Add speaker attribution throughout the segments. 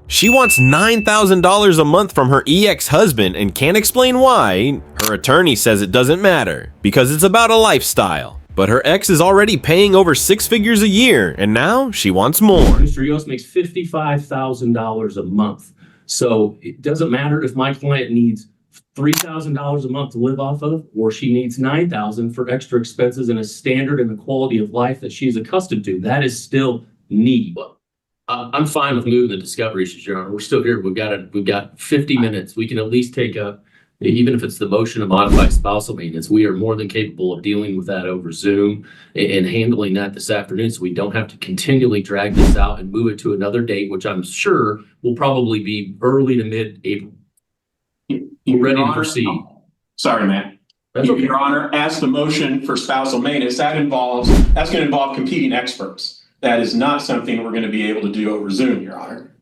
Speaker 1: She wants $9,000 a month from her ex-husband and can't explain why. Her attorney says it doesn't matter because it's about a lifestyle. But her ex is already paying over 6 figures a year, and now she wants more.
Speaker 2: Mr. Yost makes $55,000 a month. So it doesn't matter if my client needs $3,000 a month to live off of, or she needs $9,000 for extra expenses and a standard and the quality of life that she's accustomed to. That is still need. I'm fine with moving the discovery issues, Your Honor. We're still here. We've got 50 minutes. We can at least take even if it's the motion to modify spousal maintenance, we are more than capable of dealing with that over Zoom and handling that this afternoon, so we don't have to continually drag this out and move it to another date, which I'm sure will probably be early to mid-April. We're ready to proceed.
Speaker 3: Sorry, Matt.
Speaker 2: That's okay.
Speaker 3: Your Honor, as the motion for spousal maintenance, that's going to involve competing experts. That is not something we're going to be able to do over Zoom, Your Honor.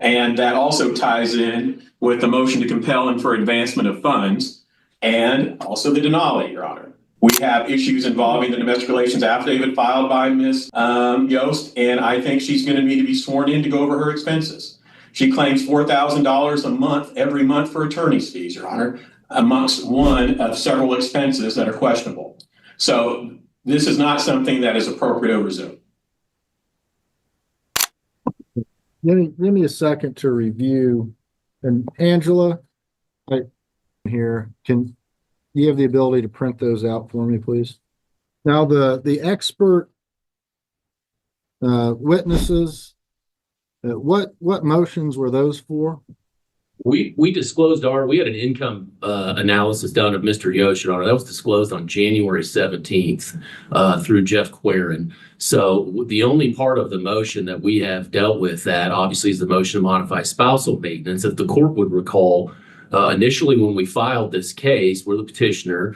Speaker 3: And that also ties in with the motion to compel him for advancement of funds and also the denali, Your Honor. We have issues involving the domestic relations affidavit filed by Ms. Yost, and I think she's going to need to be sworn in to go over her expenses. She claims $4,000 a month every month for attorney's fees, Your Honor, amongst one of several expenses that are questionable. So this is not something that is appropriate over Zoom.
Speaker 4: Give me a second to review. And Angela, here, can you have the ability to print those out for me, please? Now, the expert witnesses, what motions were those for?
Speaker 2: We disclosed we had an income analysis done of Mr. Yost, Your Honor. That was disclosed on January 17th through Jeff Querin. So the only part of the motion that we have dealt with that obviously is the motion to modify spousal maintenance. If the court would recall, initially when we filed this case, we're the petitioner,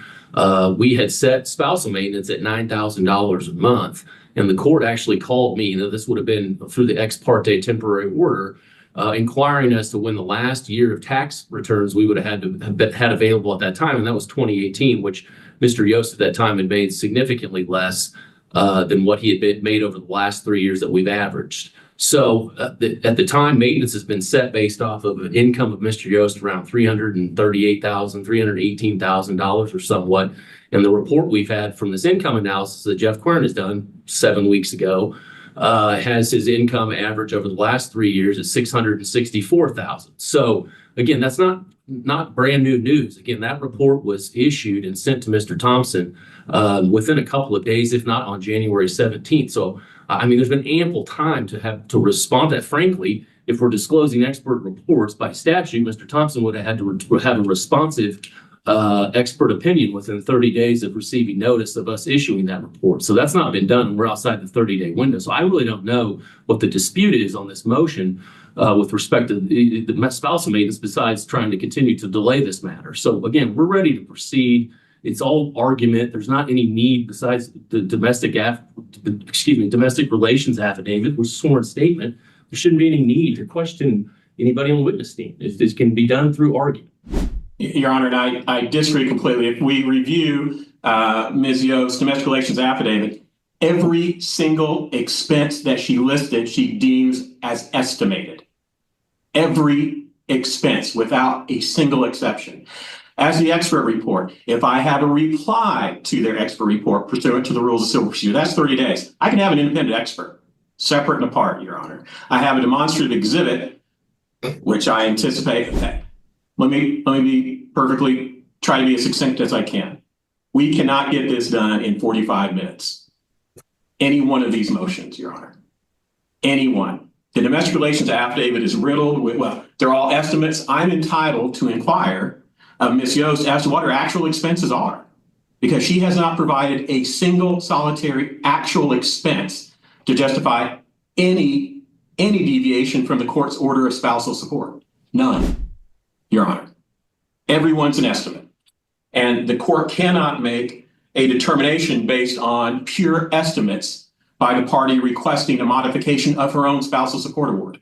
Speaker 2: we had set spousal maintenance at $9,000 a month. And the court actually called me, this would have been through the ex parte temporary order, inquiring as to when the last year of tax returns we would have had available at that time, and that was 2018, which Mr. Yost at that time had made significantly less than what he had made over the last 3 years that we've averaged. So at the time, maintenance has been set based off of an income of Mr. Yost around $338,000, $318,000 or somewhat. And the report we've had from this income analysis that Jeff Querin has done 7 weeks ago has his income average over the last 3 years at $664,000. So again, that's not brand new news. Again, that report was issued and sent to Mr. Thompson within a couple of days, if not on January 17th. So I mean, there's been ample time to respond to that. Frankly, if we're disclosing expert reports by statute, Mr. Thompson would have had to have a responsive expert opinion within 30 days of receiving notice of us issuing that report. So that's not been done. We're outside the 30-day window. So I really don't know what the dispute is on this motion with respect to the spousal maintenance, besides trying to continue to delay this matter. So again, we're ready to proceed. It's all argument. There's not any need besides the domestic relations affidavit, which is a sworn statement. There shouldn't be any need to question anybody on the witness stand. This can be done through argument.
Speaker 3: Your Honor, and I disagree completely. If we review Ms. Yost's domestic relations affidavit, every single expense that she listed, she deems as estimated. Every expense without a single exception. As the expert report, if I have a reply to their expert report pursuant to the rules of civil procedure, that's 30 days. I can have an independent expert, separate and apart, Your Honor. I have a demonstrative exhibit, which I anticipate. Let me try to be as succinct as I can. We cannot get this done in 45 minutes. Any one of these motions, Your Honor. Any one. The domestic relations affidavit is riddled with, well, they're all estimates. I'm entitled to inquire of Ms. Yost as to what her actual expenses are, because she has not provided a single solitary actual expense to justify any deviation from the court's order of spousal support. None, Your Honor. Everyone's an estimate. And the court cannot make a determination based on pure estimates by the party requesting a modification of her own spousal support award.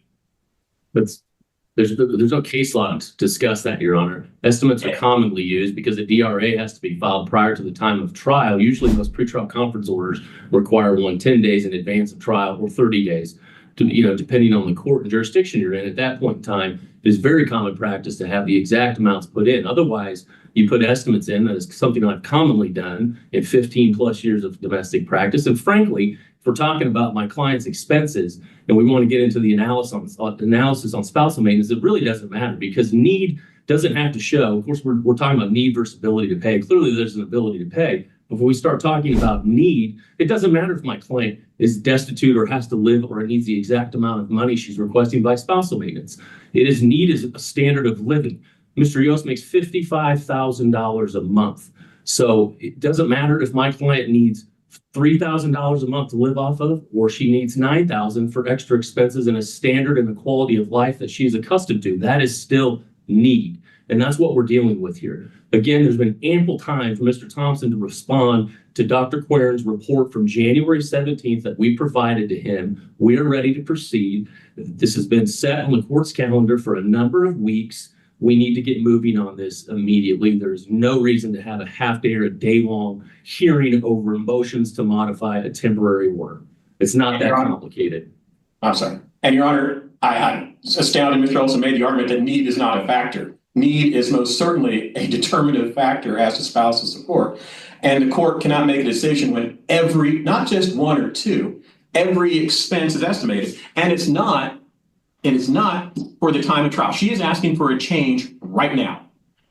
Speaker 2: There's no case law to discuss that, Your Honor. Estimates are commonly used because the DRA has to be filed prior to the time of trial. Usually most pretrial conference orders require one 10 days in advance of trial or 30 days. depending on the court and jurisdiction you're in at that point in time, it is very common practice to have the exact amounts put in. Otherwise, you put estimates in. That is something I've commonly done in 15 plus years of domestic practice. And frankly, if we're talking about my client's expenses and we want to get into the analysis on spousal maintenance, it really doesn't matter because need doesn't have to show. Of course, we're talking about need versus ability to pay. Clearly, there's an ability to pay. But when we start talking about need, it doesn't matter if my client is destitute or has to live or needs the exact amount of money she's requesting by spousal maintenance. It is need as a standard of living. Mr. Yost makes $55,000 a month. So it doesn't matter if my client needs $3,000 a month to live off of, or she needs $9,000 for extra expenses and a standard and a quality of life that she's accustomed to. That is still need. And that's what we're dealing with here. Again, there's been ample time for Mr. Thompson to respond to Dr. Quirin's report from January 17th that we provided to him. We are ready to proceed. This has been set on the court's calendar for a number of weeks. We need to get moving on this immediately. There's no reason to have a half day or a day long hearing over motions to modify a temporary order. It's not that complicated.
Speaker 3: I'm sorry. And Your Honor, I'm astounded Mr. Olson made the argument that need is not a factor. Need is most certainly a determinative factor as to spousal support. And the court cannot make a decision when every, not just one or two, every expense is estimated. And it is not for the time of trial. She is asking for a change right now.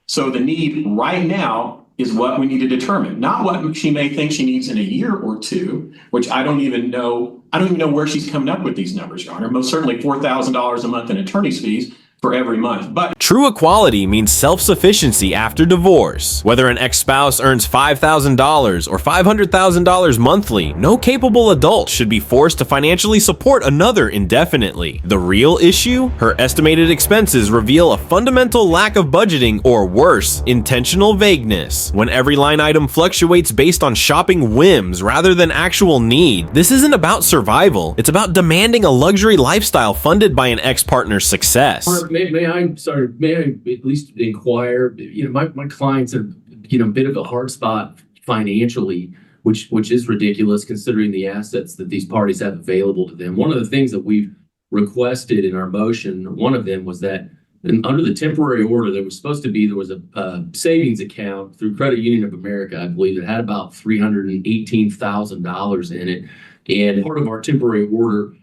Speaker 3: So the need right now is what we need to determine, not what she may think she needs in a year or two, which I don't even know where she's coming up with these numbers, Your Honor. Most certainly $4,000 a month in attorney's fees for every month. But
Speaker 1: true equality means self-sufficiency after divorce. Whether an ex-spouse earns $5,000 or $500,000 monthly, no capable adult should be forced to financially support another indefinitely. The real issue? Her estimated expenses reveal a fundamental lack of budgeting, or worse, intentional vagueness. When every line item fluctuates based on shopping whims rather than actual need, this isn't about survival. It's about demanding a luxury lifestyle funded by an ex-partner's success.
Speaker 2: May I at least inquire? My clients are, a bit of a hard spot financially, which is ridiculous considering the assets that these parties have available to them. One of the things that we've requested in our motion, one of them was that under the temporary order, there was a savings account through Credit Union of America, I believe, that had about $318,000 in it. And part of our temporary order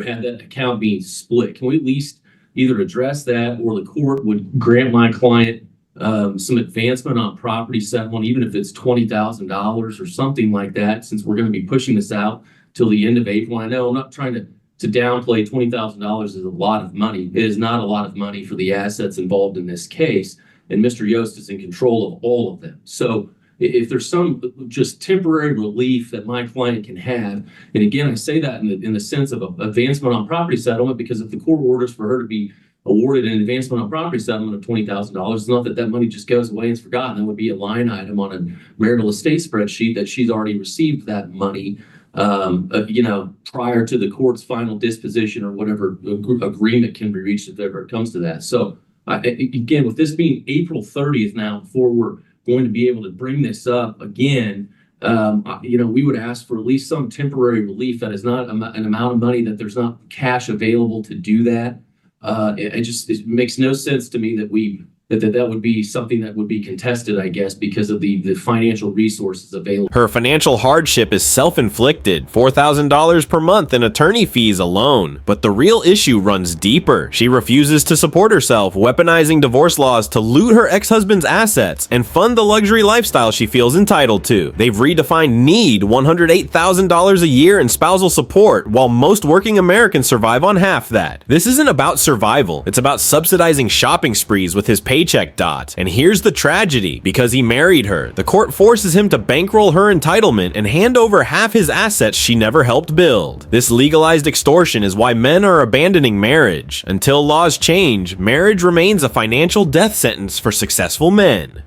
Speaker 2: had that account being split. Can we at least either address that, or the court would grant my client some advancement on property settlement, even if it's $20,000 or something like that, since we're going to be pushing this out till the end of April. I know I'm not trying to downplay $20,000 is a lot of money. It is not a lot of money for the assets involved in this case, and Mr. Yost is in control of all of them. So if there's some just temporary relief that my client can have, and again, I say that in the sense of advancement on property settlement, because if the court orders for her to be awarded an advancement on property settlement of $20,000, it's not that money just goes away and is forgotten. That would be a line item on a marital estate spreadsheet that she's already received that money, prior to the court's final disposition or whatever agreement can be reached if ever it comes to that. So again, with this being April 30th now, before we're going to be able to bring this up again, we would ask for at least some temporary relief that is not an amount of money that there's not cash available to do that. It makes no sense to me that that would be something that would be contested, I guess, because of the financial resources available.
Speaker 1: Her financial hardship is self-inflicted, $4,000 per month in attorney fees alone. But the real issue runs deeper. She refuses to support herself, weaponizing divorce laws to loot her ex-husband's assets and fund the luxury lifestyle she feels entitled to. They've redefined need, $108,000 a year in spousal support, while most working Americans survive on half that. This isn't about survival. It's about subsidizing shopping sprees with his paycheck. And here's the tragedy. Because he married her, the court forces him to bankroll her entitlement and hand over half his assets she never helped build. This legalized extortion is why men are abandoning marriage. Until laws change, marriage remains a financial death sentence for successful men.